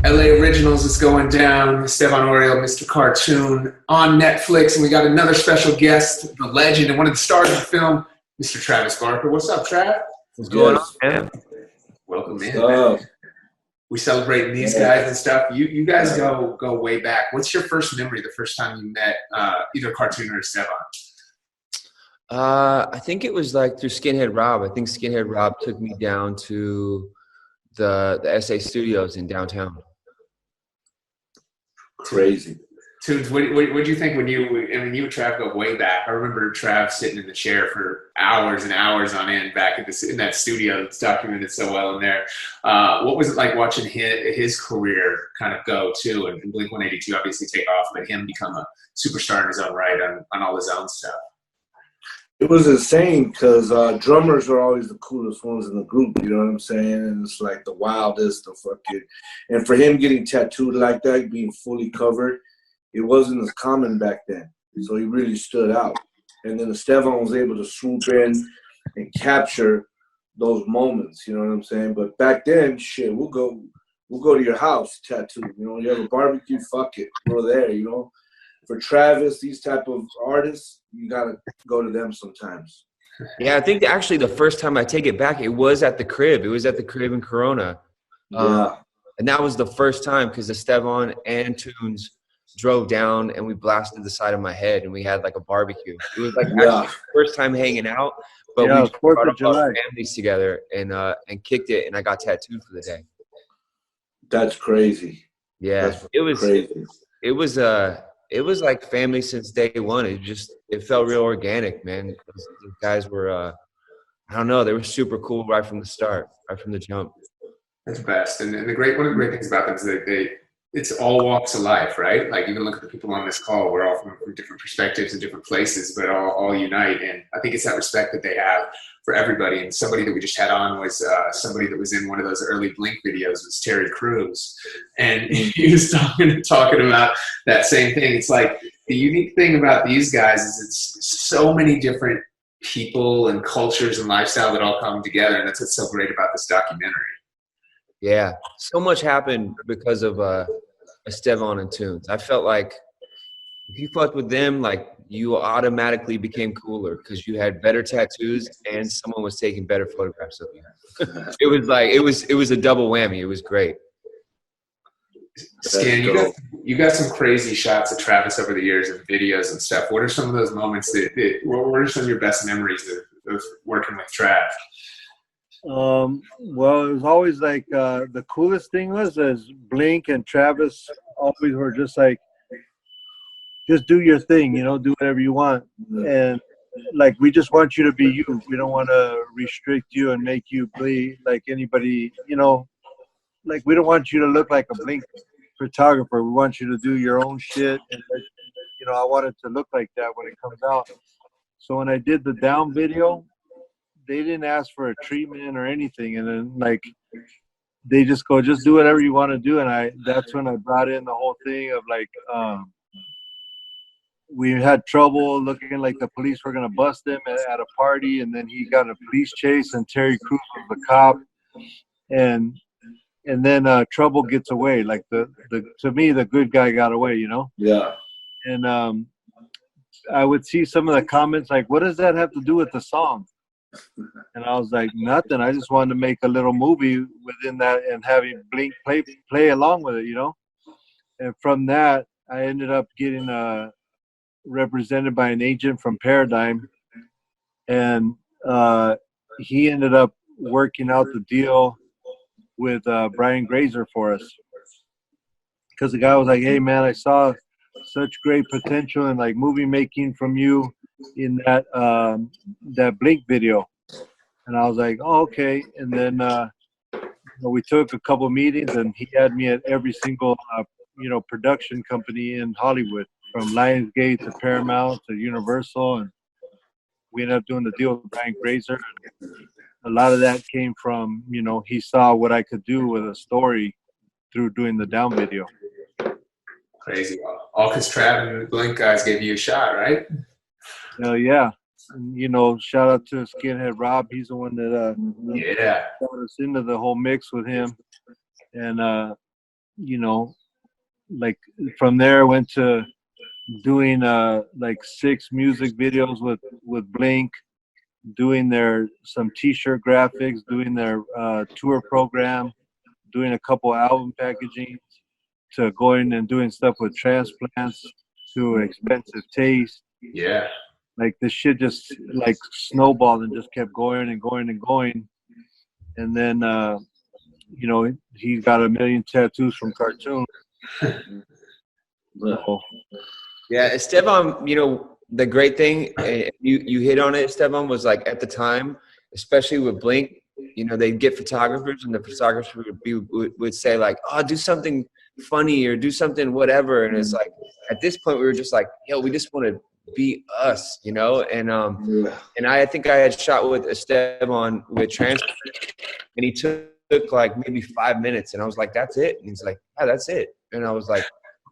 LA Originals is going down. Estevan Oriol, Mr. Cartoon, on Netflix. And we got another special guest, the legend and one of the stars of the film, Mr. Travis Barker. What's up, Trav? What's going on, man? Welcome in, man. We celebrating these guys and stuff. You guys go way back. What's your first memory, the first time you met either Cartoon or Estevan? I think it was like through Skinhead Rob. I think Skinhead Rob took me down to the SA Studios in downtown. Crazy. Tunes, what did you think when you and Trav go way back? I remember Trav sitting in the chair for hours and hours on end back in that studio. It's documented so well in there. What was it like watching his career kind of go too, and Blink-182 obviously take off, but him become a superstar in his own right on all his own stuff? It was insane because drummers are always the coolest ones in the group, you know what I'm saying? And it's like the wildest, and for him getting tattooed like that, being fully covered, it wasn't as common back then. So he really stood out. And then Estevan was able to swoop in and capture those moments, you know what I'm saying? But back then, shit, we'll go to your house tattoo. You know, you have a barbecue, fuck it, we're there, you know? For Travis, these type of artists, you gotta go to them sometimes. Yeah, I think actually the first time I take it back, it was at the crib. It was at the crib in Corona. Yeah. And that was the first time because Estevan and Tunes drove down and we blasted the side of my head and we had like a barbecue. It was like actually the first time hanging out, but we brought up our families together and kicked it, and I got tattooed for the day. That's crazy. Yeah, it was crazy. It was like family since day one. It felt real organic, man. Those guys were, I don't know, they were super cool right from the start, right from the jump. That's the best. And one of the great things about them is that it's all walks of life, right? Like even look at the people on this call. We're all from different perspectives and different places, but all unite. And I think it's that respect that they have for everybody. And somebody that we just had on was somebody that was in one of those early Blink videos was Terry Crews. And he was talking about that same thing. It's like the unique thing about these guys is it's so many different people and cultures and lifestyle that all come together. And that's what's so great about this documentary. Yeah, so much happened because of Estevan and Tunes. I felt like if you fucked with them, like you automatically became cooler because you had better tattoos and someone was taking better photographs of you. it was a double whammy. It was great. Stan, you got some crazy shots of Travis over the years and videos and stuff. What are some of those moments what are some of your best memories of working with Trav? Well, it was always like the coolest thing was as Blink and Travis always were just like, just do your thing, you know, do whatever you want. And like, we just want you to be you. We don't want to restrict you and make you be like anybody, you know, like we don't want you to look like a Blink photographer. We want you to do your own shit. And, you know, I want it to look like that when it comes out. So when I did the Down video, they didn't ask for a treatment or anything, and then like they just go, just do whatever you want to do. And that's when I brought in the whole thing of like we had trouble looking like the police were gonna bust him at a party, and then he got a police chase and Terry Crews was the cop, and then trouble gets away. Like to me the good guy got away, you know? Yeah. And I would see some of the comments like, what does that have to do with the song? And I was like, nothing. I just wanted to make a little movie within that and having Blink play along with it, you know? And from that, I ended up getting represented by an agent from Paradigm. And he ended up working out the deal with Brian Grazer for us. Because the guy was like, hey, man, I saw such great potential in like movie making from you in that Blink video. And I was like, oh, okay. And then we took a couple meetings, and he had me at every single production company in Hollywood, from Lionsgate to Paramount to Universal, and we ended up doing the deal with Brian Grazer. A lot of that came from, you know, he saw what I could do with a story through doing the Down video. Crazy. All because Trav and the Blink guys gave you a shot, right? Yeah. And, you know, shout out to Skinhead Rob. He's the one that got us into the whole mix with him. And you know, like from there went to doing like 6 music videos with Blink, doing some T-shirt graphics, doing their tour program, doing a couple album packaging, to going and doing stuff with Transplants, to Expensive Taste. Yeah. Like this shit just like snowballed and just kept going and going and going. And then you know, he got a million tattoos from cartoon. So, Yeah, Esteban, you know, the great thing, you hit on it, Esteban, was like at the time, especially with Blink, you know, they'd get photographers and the photographer would say like, oh, do something funny or do something whatever. And it's like, at this point, we were just like, yo, we just want to be us, you know? And I think I had shot with Esteban with Transplant, and he took like maybe 5 minutes, and I was like, that's it. And he's like, yeah, that's it. And I was like,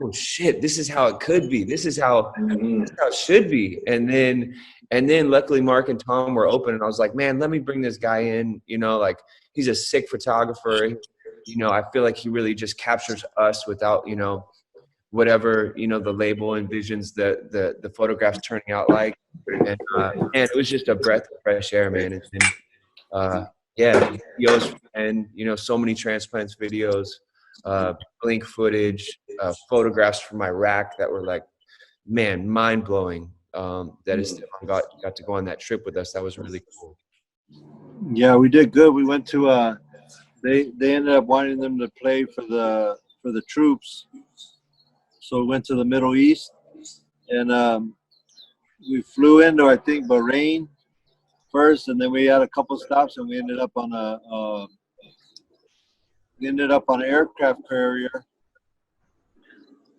oh shit, this is how it could be. This is how it should be. And then luckily Mark and Tom were open, and I was like, man, let me bring this guy in. You know, like he's a sick photographer. You know, I feel like he really just captures us without, you know, whatever, you know, the label envisions the photographs turning out like. And it was just a breath of fresh air, man. And yeah, videos, and you know, so many Transplants videos, Blink footage, photographs from Iraq that were like, man, mind blowing. That Esteban got to go on that trip with us. That was really cool. yeah, we did good. We went to they ended up wanting them to play for the troops, so we went to the Middle East, and we flew into, I think, Bahrain first, and then we had a couple stops, and we ended up on an aircraft carrier.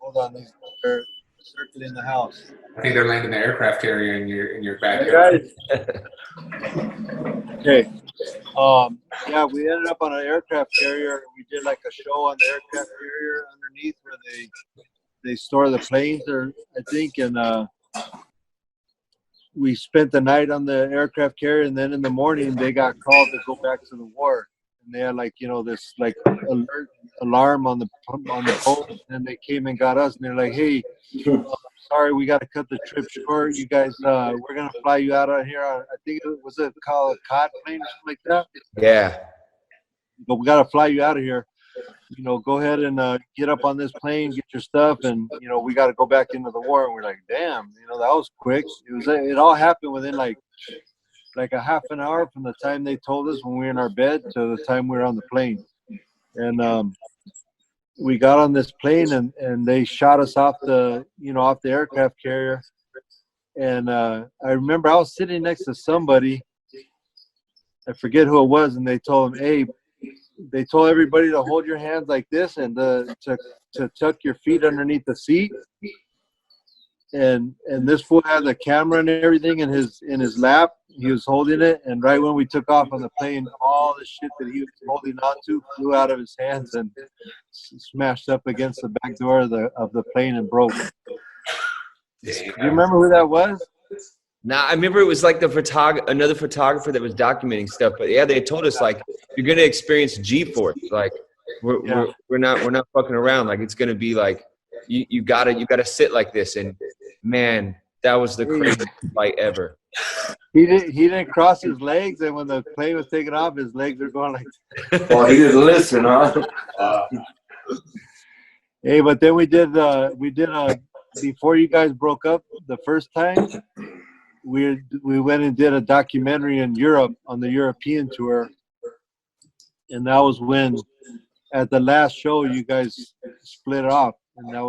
Hold on, they're circling the house. I think they're landing the aircraft carrier in your backyard. Okay. Yeah, we ended up on an aircraft carrier. We did like a show on the aircraft carrier underneath where they store the planes there, I think, and we spent the night on the aircraft carrier, and then in the morning they got called to go back to the war. And they had like, you know, this like alert alarm on the boat, and they came and got us, and they're like, hey, sorry, we got to cut the trip short. You guys, we're gonna fly you out of here. I think it was called a COD plane or something like that. Yeah. But we got to fly you out of here. You know, go ahead and get up on this plane, get your stuff, and you know, we got to go back into the war. And we're like, damn, you know, that was quick. It all happened within like a half an hour from the time they told us when we were in our bed to the time we were on the plane. And we got on this plane, and they shot us off the aircraft carrier. And I remember I was sitting next to somebody, I forget who it was, and they told him, hey, they told everybody to hold your hands like this and to tuck your feet underneath the seat. And this fool had the camera and everything in his lap. He was holding it, and right when we took off on the plane, all the shit that he was holding on to flew out of his hands and smashed up against the back door of the plane and broke. Do you remember who that was? Nah, I remember it was like another photographer that was documenting stuff. But yeah, they told us like, you're gonna experience G-force. Like we're not fucking around. Like it's gonna be like you gotta sit like this. And man, that was the craziest flight ever. He didn't cross his legs, and when the plane was taking off, his legs were going like that. Oh, he didn't listen, huh? Hey, but then we did before you guys broke up the first time, we went and did a documentary in Europe on the European tour, and that was when at the last show you guys split off, and that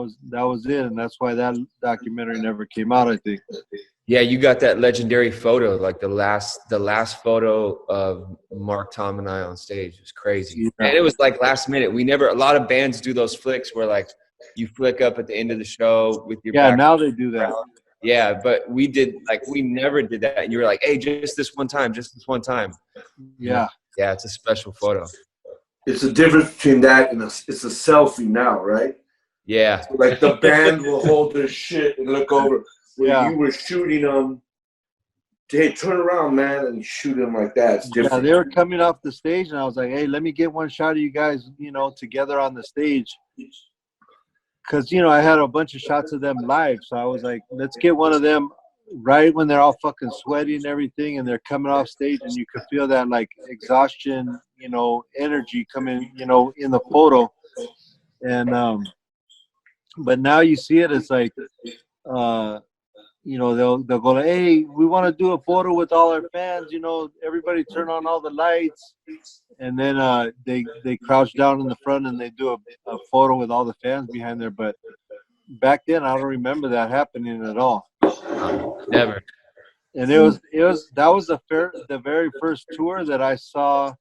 was it, and that's why that documentary never came out, I think. Yeah, you got that legendary photo, like the last photo of Mark, Tom, and I on stage. It was crazy. Yeah. And it was like last minute. A lot of bands do those flicks where like you flick up at the end of the show with your back. Now they do that. Yeah, but we never did that. And you were like, hey, just this one time. Yeah. Yeah, it's a special photo. It's the difference between that and it's a selfie now, right? Yeah. So like the band will hold their shit and look over. When you were shooting them, hey, turn around, man, and shoot him like that. It's different. Yeah, they were coming off the stage, and I was like, hey, let me get one shot of you guys, together on the stage. Because, I had a bunch of shots of them live. So I was like, let's get one of them right when they're all fucking sweaty and everything, and they're coming off stage, and you could feel that, like, exhaustion, energy coming, in the photo. And, but now you see it, it's like, they'll go like, hey, we want to do a photo with all our fans, everybody turn on all the lights. And then they crouch down in the front and they do a photo with all the fans behind there. But back then, I don't remember that happening at all. Never. And that was the very first tour that I saw,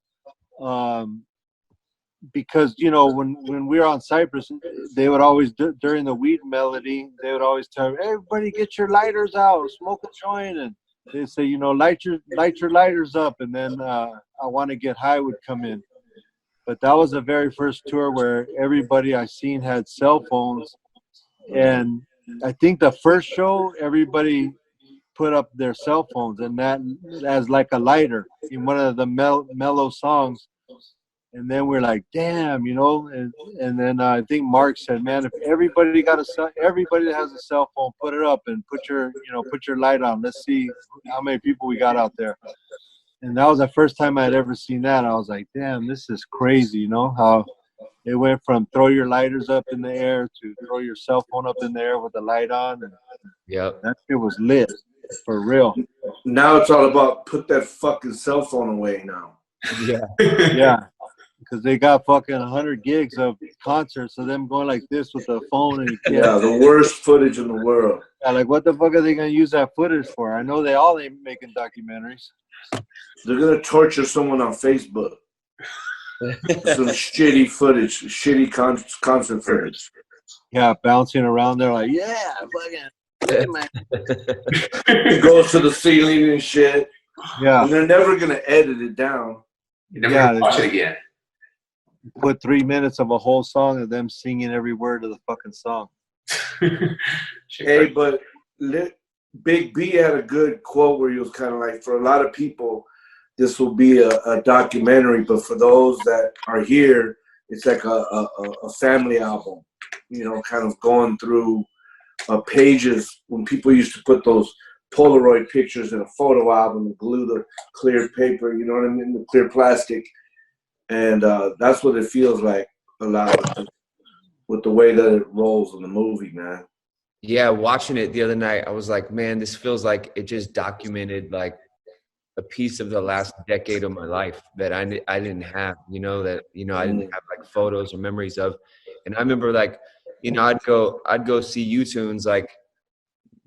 because when we were on Cyprus, they would always during the weed melody, they would always tell everybody, get your lighters out, smoke a joint, and they say, light your lighters up, and then I Want to Get High would come in. But that was the very first tour where everybody I seen had cell phones, and I think the first show everybody put up their cell phones, and that as like a lighter in one of the mellow songs. And then we're like, damn, and then I think Mark said, man, if everybody that has a cell phone, put it up and put your light on. Let's see how many people we got out there. And that was the first time I'd ever seen that. I was like, damn, this is crazy, how it went from throw your lighters up in the air to throw your cell phone up in the air with the light on. And Yep. that shit was lit, for real. Now it's all about put that fucking cell phone away now. Yeah. Yeah. Because they got fucking 100 gigs of concerts of them going like this with the phone. And yeah, the worst footage in the world. Yeah, like, what the fuck are they going to use that footage for? I know they all ain't making documentaries. They're going to torture someone on Facebook. Some shitty footage, shitty concert footage. Yeah, bouncing around there like, yeah, fucking. It goes to the ceiling and shit. Yeah. And they're never going to edit it down. You're never gonna watch it again. Put 3 minutes of a whole song of them singing every word of the fucking song. Hey, but Big B had a good quote where he was kind of like, for a lot of people, this will be a documentary, but for those that are here, it's like a family album, kind of going through pages when people used to put those Polaroid pictures in a photo album and glue the clear paper, you know what I mean, the clear plastic. And that's what it feels like a lot with the way that it rolls in the movie, man. Yeah, watching it the other night, I was like, man, this feels like it just documented like a piece of the last decade of my life that I didn't have, I didn't have like photos or memories of. And I remember like, I'd go see U-Tunes like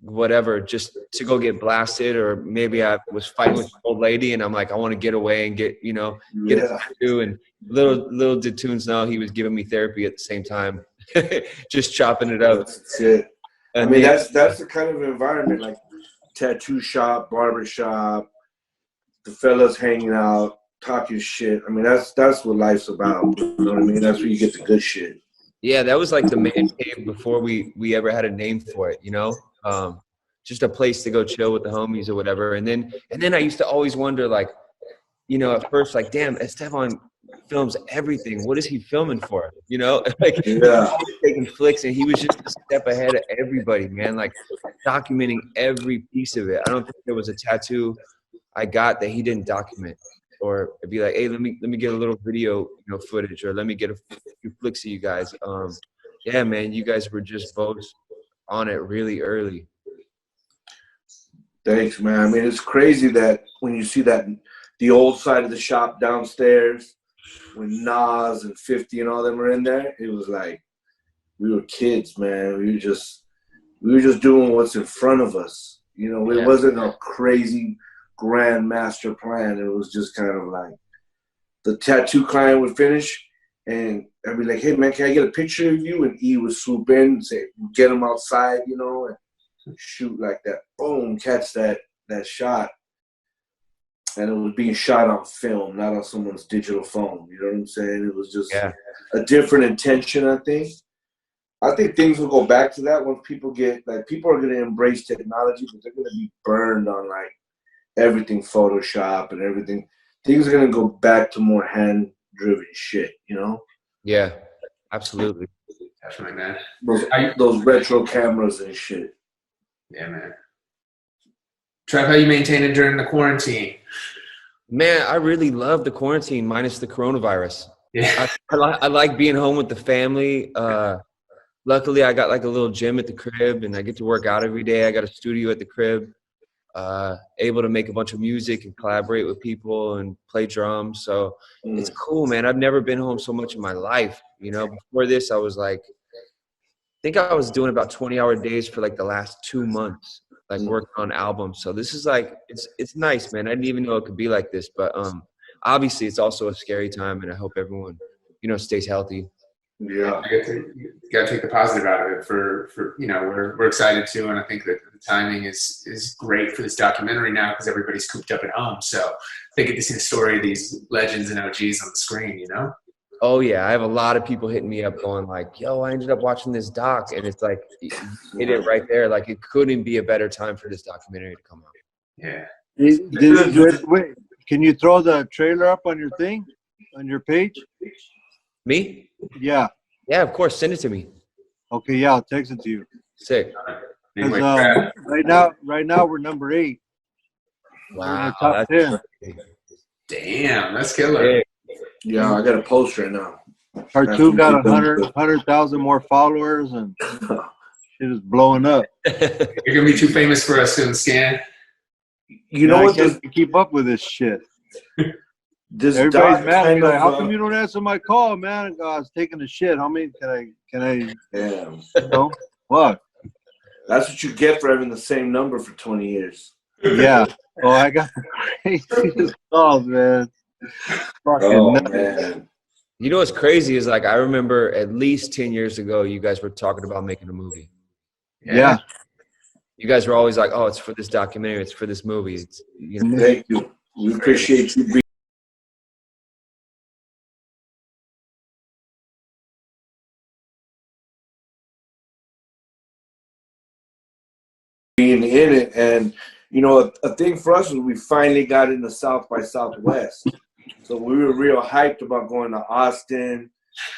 whatever, just to go get blasted, or maybe I was fighting with an old lady and I'm like, I want to get away and get a tattoo. And little did Tunes know he was giving me therapy at the same time, just chopping it up. That's it. And that's the kind of environment, like tattoo shop, barber shop, the fellas hanging out, talking shit. I mean, that's what life's about. You know what I mean? That's where you get the good shit. Yeah, that was like the man cave before we ever had a name for it, just a place to go chill with the homies or whatever. And then I used to always wonder, like, at first, like, damn, Estevan films everything. What is he filming for? Like, he was taking flicks, and he was just a step ahead of everybody, man. Like, documenting every piece of it. I don't think there was a tattoo I got that he didn't document. Or it'd be like, hey, let me get a little video, footage, or let me get a few flicks of you guys. Yeah, man, you guys were just both on it really early. Thanks, man. I mean, it's crazy that when you see that the old side of the shop downstairs, when Nas and 50 and all them were in there, it was like we were kids, man. We were just doing what's in front of us. It wasn't a crazy grand master plan. It was just kind of like the tattoo client would finish and I'd be like, hey man, can I get a picture of you? And E would swoop in and say, get him outside, and shoot like that. Boom, catch that shot. And it was being shot on film, not on someone's digital phone. You know what I'm saying? It was just a different intention, I think. I think things will go back to that once people are going to embrace technology, but they're going to be burned on like everything Photoshop and everything. Things are gonna go back to more hand-driven shit, you know? Yeah, absolutely. Definitely, man. Those retro cameras and shit. Yeah, man. Trev, how you maintaining during the quarantine? Man, I really love the quarantine minus the coronavirus. Yeah. I like being home with the family. Luckily, I got like a little gym at the crib, and I get to work out every day. I got a studio at the crib. Able to make a bunch of music and collaborate with people and play drums. So it's cool, man. I've never been home so much in my life. You know, before this, I was like, I think I was doing about 20-hour days for like the last 2 months, like working on albums. So this is like, it's nice, man. I didn't even know it could be like this, but obviously it's also a scary time, and I hope everyone, you know, stays healthy. Yeah, You got to take the positive out of it. For you know, we're excited too, and I think that the timing is great for this documentary now because everybody's cooped up at home. So they get to see the story of these legends and OGs on the screen. You know. Oh yeah, I have a lot of people hitting me up going like, "Yo, I ended up watching this doc," and it's like, you hit it right there. Like it couldn't be a better time for this documentary to come out. Yeah. Wait, can you throw the trailer up on your thing, on your page? Me? Yeah. Yeah, of course. Send it to me. Okay, yeah, I'll text it to you. Sick. Right now we're number 8. Wow. We're in the top 10. Damn, that's killer. yeah. I got a post right now. Cartoon got 100,000 more followers, and shit is blowing up. You're gonna be too famous for us soon, Scan. You know what? I can't keep up with this shit. Everybody's doc mad at me, like, how of, come you don't answer my call, man? I was taking a shit. How many can I Damn. you know? What? That's what you get for having the same number for 20 years. Yeah. Oh, I got the craziest calls, man. Fucking nuts. Man. You know what's crazy is like I remember at least 10 years ago, you guys were talking about making a movie. Yeah. You guys were always like, "Oh, it's for this documentary. It's for this movie." It's, you know. Thank you. We appreciate you being in it. And, you know, a thing for us was we finally got into South by Southwest. So we were real hyped about going to Austin.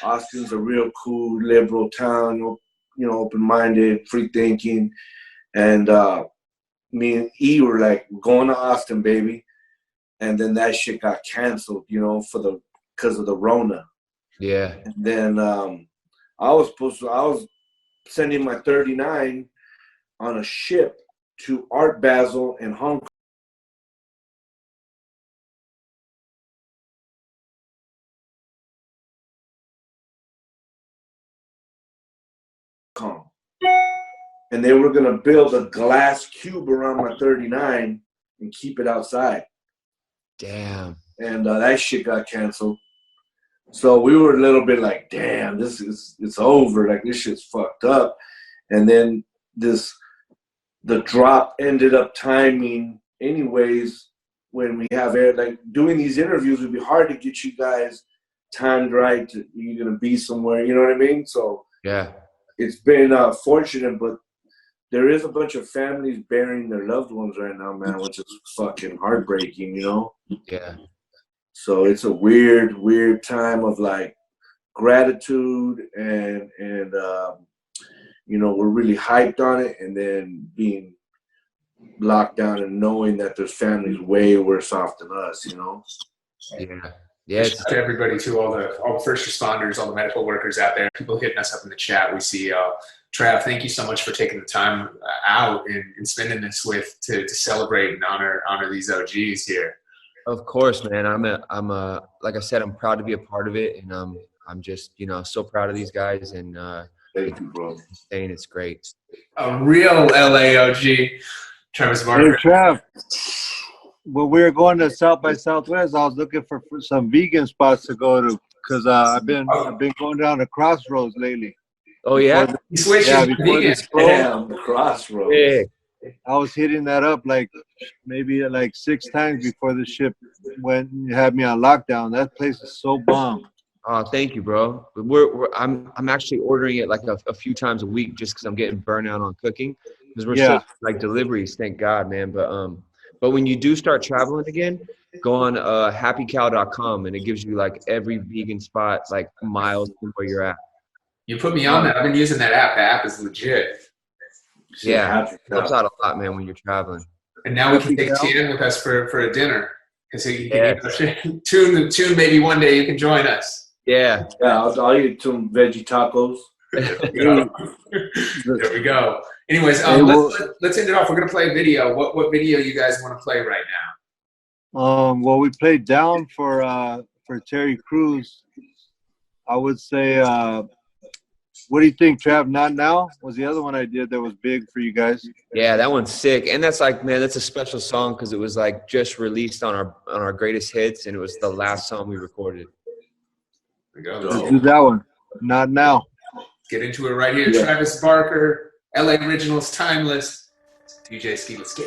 Austin's a real cool, liberal town, you know, open-minded, free-thinking. And me and E were like, we're going to Austin, baby. And then that shit got canceled, you know, because of the Rona. Yeah. And then I was sending my 39 on a ship to Art Basel in Hong Kong. And they were going to build a glass cube around my 39 and keep it outside. Damn. And that shit got canceled. So we were a little bit like, damn, it's over. Like, this shit's fucked up. And then the drop ended up timing anyways when we have air. Like, doing these interviews would be hard to get you guys timed right. You're going to be somewhere, you know what I mean? So yeah, it's been fortunate, but there is a bunch of families burying their loved ones right now, man, which is fucking heartbreaking, you know? Yeah. So it's a weird, weird time of like gratitude and you know, we're really hyped on it, and then being locked down and knowing that there's families way worse off than us, you know? Yeah. Yeah. Shout out to everybody too, all the first responders, all the medical workers out there, people hitting us up in the chat. We see Trav, thank you so much for taking the time out and spending this to celebrate and honor these OGs here. Of course, man. I'm like I said, I'm proud to be a part of it, and I'm just, you know, so proud of these guys, and Thank you, bro. It's great. A real LA OG, Travis Barker. Hey, Trav. When we were going to South by Southwest, I was looking for some vegan spots to go to because I've been going down to Crossroads lately. Oh yeah, He switches before vegan. this Damn, the Crossroads. yeah. I was hitting that up like maybe like 6 times before the ship went and had me on lockdown. That place is so bomb. Oh, thank you, bro. I'm actually ordering it like a few times a week just because I'm getting burnt out on cooking because we're so like deliveries. Thank God, man. But But when you do start traveling again, go on happycow.com, and it gives you like every vegan spot like miles from where you're at. You put me on that. I've been using that app. The app is legit. Yeah, it helps out a lot, man, when you're traveling. And now we can take Tien with us for a dinner. Because he can tune maybe one day you can join us. Yeah. Yeah, I'll eat some veggie tacos. There we go. Anyways, let's end it off. We're gonna play a video. What video you guys want to play right now? Well, we played Down for Terry Crews. I would say, what do you think, Trav? Not Now was the other one I did that was big for you guys. Yeah, that one's sick, and that's like, man, that's a special song because it was like just released on our greatest hits, and it was the last song we recorded. There we go. Let's do that one. Not Now. Get into it right here. Yeah. Travis Barker, LA Originals, Timeless. DJ Ski. Let's get